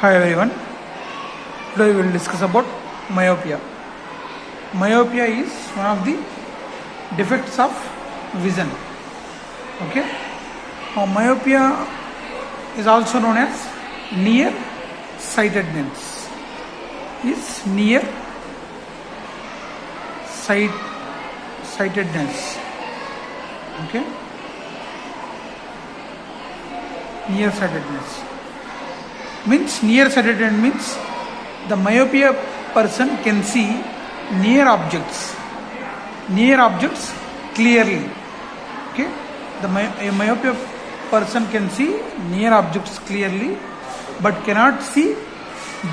Hi everyone. Today we will discuss about myopia. Myopia is one of the defects of vision. Okay. Myopia is also known as near-sightedness. Is near-sightedness. Okay. Near-sightedness means the myopia person can see near objects clearly. Okay, a myopia person can see near objects clearly but cannot see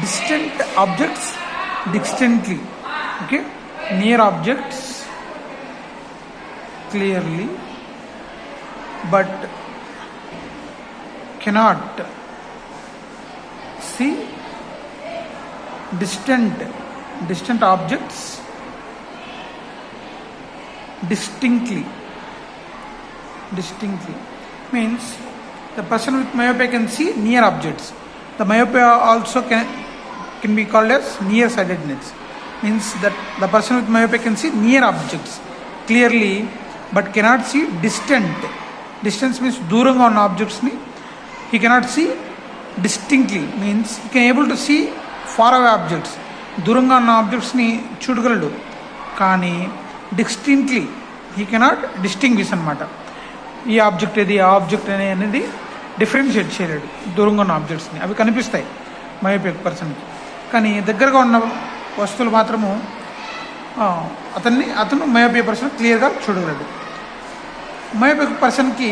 distant objects distantly. Okay, near objects clearly but cannot see distant objects distinctly. Means the person with myopia can see near objects. The myopia also can be called as near-sightedness. Means that the person with myopia can see near objects clearly but cannot see distant. Distance means దూరంగా ఉన్న objects ni he cannot see distinctly. Means he can able to see far away objects. దూరంగా ఉన్న ఆబ్జెక్ట్స్ని చూడగలడు కానీ distinctly he cannot distinguish అనమాట. ఈ object ఏది ఆ object అనేది డిఫరెన్షియేట్ చేయలేడు. దూరంగా ఉన్న ఆబ్జెక్ట్స్ని అవి కనిపిస్తాయి మయోపిక్ పర్సన్కి, కానీ దగ్గరగా ఉన్న వస్తువులు మాత్రము అతను మయోపిక్ పర్సన్ క్లియర్గా చూడగలడు. మయోపిక్ పర్సన్కి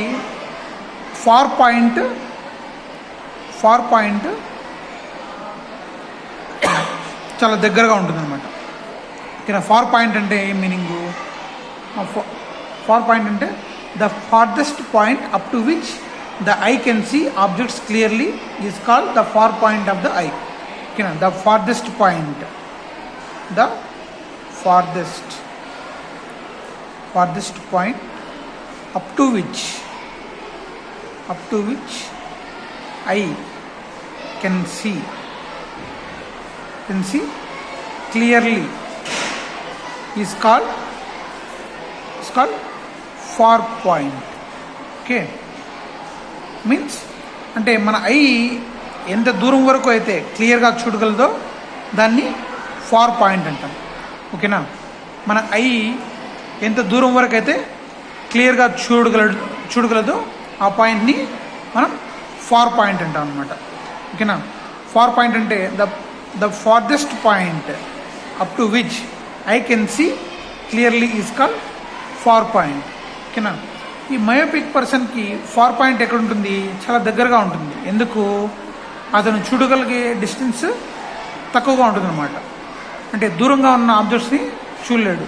ఫార్ పాయింట్ చాలా దగ్గరగా ఉంటుందన్నమాట. ఇక్కడ ఫార్ పాయింట్ అంటే ఏం మీనింగు? ఫార్ పాయింట్ అంటే the farthest point up to which the eye can see objects clearly is called the far point of the eye. ఓకేనా, the farthest point, the farthest point up to which I can see clearly is called far point. Okay, means అంటే మన I ఎంత దూరం వరకు అయితే క్లియర్గా చూడగలదో దాన్ని far point అంటాం. ఓకేనా, మన ఐ ఎంత దూరం వరకు అయితే క్లియర్గా చూడగలదో ఆ పాయింట్ని మనం ఫార్ పాయింట్ అంటాం అనమాట. ఓకేనా, ఫార్ పాయింట్ అంటే the farthest point up to which I can see clearly is called far point. ఓకేనా, ఈ మయోపిక్ పర్సన్కి ఫార్ పాయింట్ ఎక్కడ ఉంటుంది? చాలా దగ్గరగా ఉంటుంది. ఎందుకు? అతను చూడగలిగే డిస్టెన్స్ తక్కువగా ఉంటుంది అనమాట. అంటే దూరంగా ఉన్న ఆబ్జెక్ట్స్ని చూడలేడు.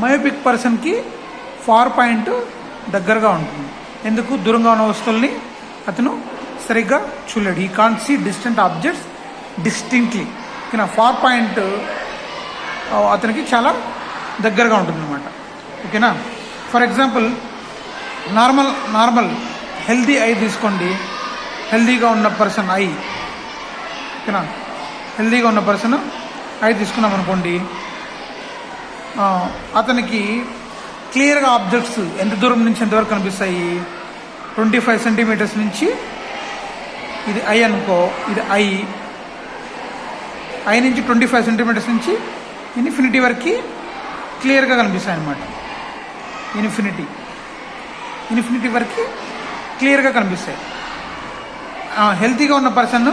మయోపిక్ పర్సన్కి ఫార్ పాయింట్ దగ్గరగా ఉంటుంది. ఎందుకు? దూరంగా ఉన్న వస్తువుల్ని అతను సరిగ్గా చూడలేడు. He can't see distant objects distinctly. ఓకేనా, ఫార్ పాయింట్ అతనికి చాలా దగ్గరగా ఉంటుంది అనమాట. ఓకేనా, for example normal healthy eye తీసుకోండి. హెల్దీగా ఉన్న పర్సన్ ఐ, ఓకేనా, హెల్దీగా ఉన్న పర్సన్ ఐ తీసుకున్నాం అనుకోండి. అతనికి క్లియర్గా ఆబ్జెక్ట్స్ ఎంత దూరం నుంచి ఎంతవరకు కనిపిస్తాయి? 25 సెంటీమీటర్స్ నుంచి, ఇది ఐ అనుకో, ఇది ఐ నుంచి 25 సెంటీమీటర్స్ నుంచి ఇన్ఫినిటీ వరకు క్లియర్గా కనిపిస్తాయి అన్నమాట. ఇన్ఫినిటీ వరకు క్లియర్గా కనిపిస్తాయి. హెల్తీగా ఉన్న పర్సన్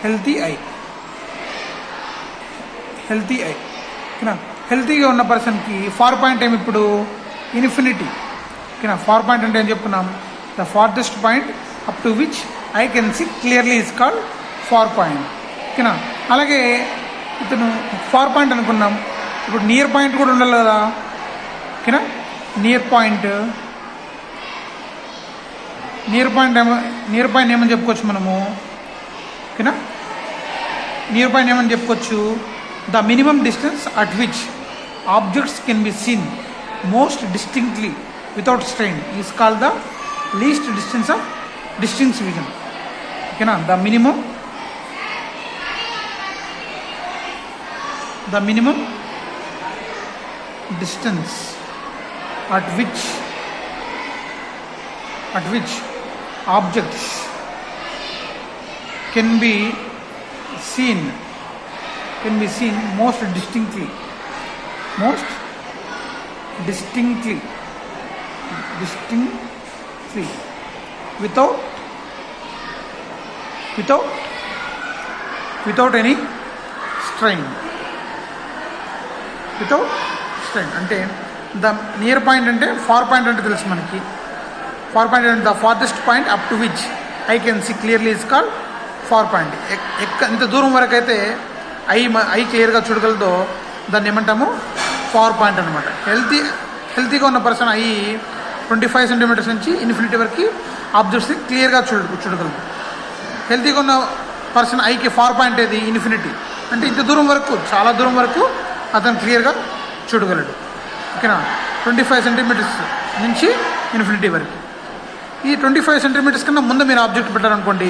హెల్తీ ఐ. ఓకేనా, హెల్తీగా ఉన్న పర్సన్కి ఫార్ పాయింట్ ఏమి? ఇప్పుడు ఇన్ఫినిటీ. ఓకేనా, ఫార్ పాయింట్ అంటే ఏం చెప్పుకున్నాం? The farthest point up to which I can see clearly is called far point. ఓకేనా, అలాగే ఇతను ఫార్ పాయింట్ అనుకున్నాం. ఇప్పుడు నియర్ పాయింట్ కూడా ఉండాలి కదా. ఓకేనా, నియర్ పాయింట్ ఏమని చెప్పుకోవచ్చు మనము? ఓకేనా, నియర్ పాయింట్ ఏమని చెప్పుకోవచ్చు? The minimum distance at which objects can be seen most distinctly without strain is called the least distance of distance vision. Okay na, the minimum the minimum distance at which objects can be seen most distinctly without any strain. అంటే the near point అంటే far point అంటే తెలుసు మనకి. Far point అంటే the farthest point up to which I can see clearly is called far point. ఎంత దూరం వరకు అయితే ఐ క్లియర్గా చూడగలదో దాన్ని ఏమంటాము ఫార్ పాయింట్ అనమాట. హెల్తీగా ఉన్న పర్సన్ 25 సెంటీమీటర్స్ నుంచి ఇన్ఫినిటీ వరకు ఆబ్జెక్ట్స్ని క్లియర్గా చూడగలదు. హెల్తీగా ఉన్న పర్సన్ ఐకి ఫార్ పాయింట్ ఏది ఇన్ఫినిటీ, అంటే ఇంత దూరం వరకు, చాలా దూరం వరకు అతను క్లియర్గా చూడగలడు. ఓకేనా, 25 సెంటీమీటర్స్ నుంచి ఇన్ఫినిటీ వరకు. ఈ 25 సెంటీమీటర్స్ కన్నా ముందు మీరు ఆబ్జెక్ట్ పెట్టారనుకోండి,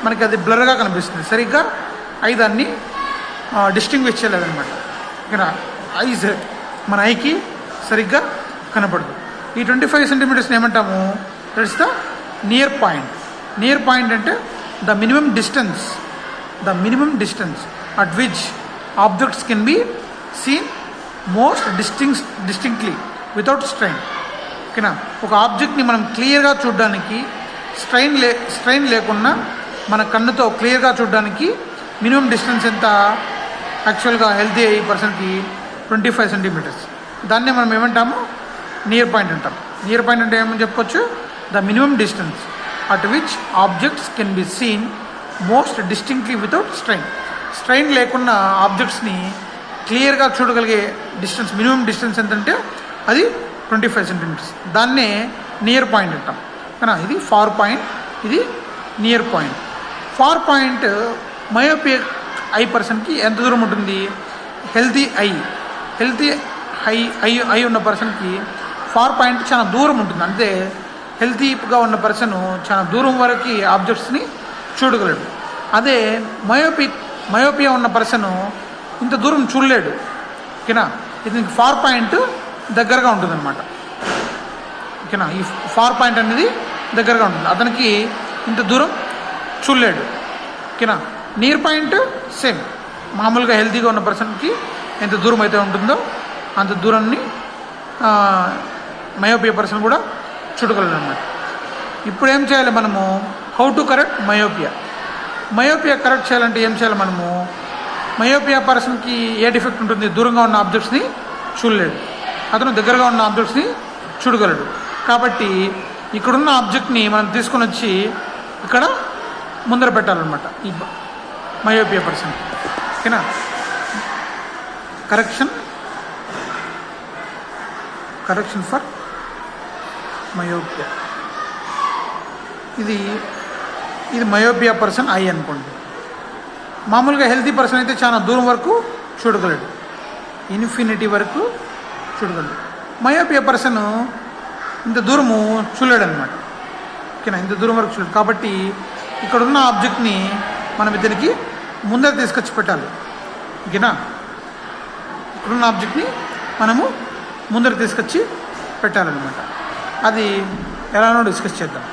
మనకి అది బ్లర్గా కనిపిస్తుంది, సరిగ్గా దాన్ని డిస్టింగ్విష్ చేయలేదన్నమాట. ఓకేనా, మన ఐకి సరిగ్గా కనపడదు. ఈ 25 సెంటీమీటర్స్ని ఏమంటాము, that's the near point. Near point అంటే the minimum distance at which objects can be seen most distinctly without strain. ఓకేనా, ఒక ఆబ్జెక్ట్ని మనం క్లియర్గా చూడడానికి స్ట్రెయిన్ లేకుండా మన కన్నుతో క్లియర్గా చూడడానికి మినిమం డిస్టెన్స్ ఎంత, యాక్చువల్గా హెల్తీ అయ్యే పర్సన్కి 25 సెంటీమీటర్స్. దాన్నే మనం ఏమంటాము నియర్ పాయింట్ అంటాం. నియర్ పాయింట్ అంటే ఏమని చెప్పొచ్చు, the minimum distance at which objects can be seen most distinctly without strain లేకుండా ఆబ్జెక్ట్స్ని క్లియర్గా చూడగలిగే డిస్టెన్స్, మినిమం డిస్టెన్స్ ఎంతంటే అది 25 సెంటీమీటర్స్. దాన్నే నియర్ పాయింట్ అంటాం. కానీ ఇది ఫార్ పాయింట్, ఇది near point. Far point myopic eye పర్సన్కి ఎంత దూరం ఉంటుంది, హెల్తీ ఐ ఉన్న పర్సన్కి ఫార్ పాయింట్ చాలా దూరం ఉంటుంది. అంటే హెల్తీగా ఉన్న పర్సన్ చాలా దూరం వరకు ఆబ్జెక్ట్స్ని చూడగలడు. అదే మయోపియా ఉన్న పర్సన్ ఇంత దూరం చూడలేడు. ఓకేనా, ఇది ఫార్ పాయింట్ దగ్గరగా ఉంటుంది అనమాట. ఓకేనా, ఈ ఫార్ పాయింట్ అనేది దగ్గరగా ఉంటుంది, అతనికి ఇంత దూరం చూడలేడు. ఓకేనా, నియర్ పాయింట్ సేమ్, మామూలుగా హెల్తీగా ఉన్న పర్సన్కి ఎంత దూరం అయితే ఉంటుందో అంత దూరాన్ని మయోపియా పర్సన్ కూడా చూడగలడు అనమాట. ఇప్పుడు ఏం చేయాలి మనము, how to correct myopia correct చేయాలంటే ఏం చేయాలి మనము, మయోపియా పర్సన్కి ఏ డిఫెక్ట్ ఉంటుంది, దూరంగా ఉన్న ఆబ్జెక్ట్స్ని చూడలేడు, అతను దగ్గరగా ఉన్న ఆబ్జెక్ట్స్ని చూడగలడు. కాబట్టి ఇక్కడున్న ఆబ్జెక్ట్ని మనం తీసుకొని వచ్చి ఇక్కడ ముందర పెట్టాలన్నమాట ఈ మయోపియా పర్సన్. ఓకేనా, కరెక్షన్ ఫర్ మయోపియా. ఇది మయోపియా పర్సన్ ఐ అనుకోండి. మామూలుగా హెల్తీ పర్సన్ అయితే చాలా దూరం వరకు చూడగలడు, ఇన్ఫినిటీ వరకు చూడగలడు. మయోపియా పర్సన్ ఇంత దూరము చూడలేడు అనమాట. ఓకేనా, ఇంత దూరం వరకు చూడడు. కాబట్టి ఇక్కడున్న ఆబ్జెక్ట్ని మనం ఇద్దరికి ముందర తీసుకొచ్చి పెట్టాలి. ఓకేనా, ఇక్కడున్న ఆబ్జెక్ట్ని మనము ముందర తీసుకొచ్చి పెట్టాలన్నమాట. అది ఎలానో డిస్కస్ చేద్దాం.